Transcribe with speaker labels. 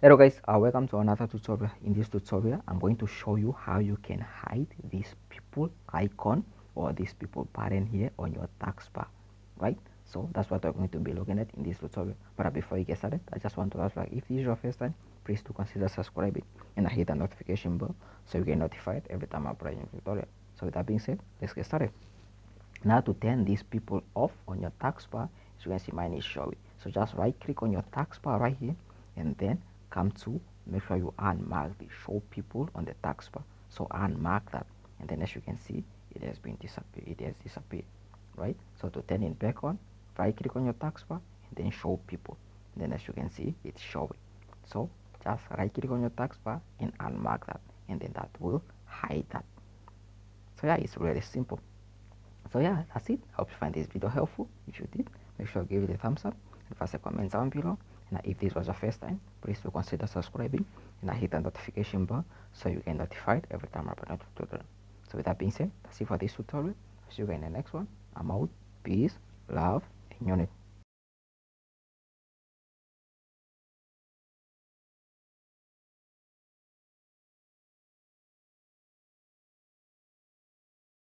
Speaker 1: Hello guys, welcome to another tutorial. In this tutorial, I'm going to show you how you can hide this people icon or this people button here on your taskbar, right? So that's what we're going to be looking at in this tutorial. But before you get started, I just want to ask, like, if this is your first time, please do consider subscribing and hit the notification bell so you get notified every time I upload a new tutorial. So with that being said, let's get started. Now to turn these people off on your taskbar, as you can see, mine is showing. So just right click on your taskbar right here and then come to make sure you unmark the show people on the taskbar. So unmark that, and then as you can see, it has disappeared, right? So to turn it back on, right click on your taskbar and then show people. And then as you can see, it's showing. So just right click on your taskbar and unmark that, and then that will hide that. So yeah, it's really simple. So yeah, that's it. I hope you find this video helpful. If you did, make sure to give it a thumbs up and pass a comment down below. And if this was your first time, please do consider subscribing and hit the notification bell so you get notified every time I upload a tutorial. So with that being said, that's it for this tutorial. See you guys in the next one. I'm out. Peace, love, and unity.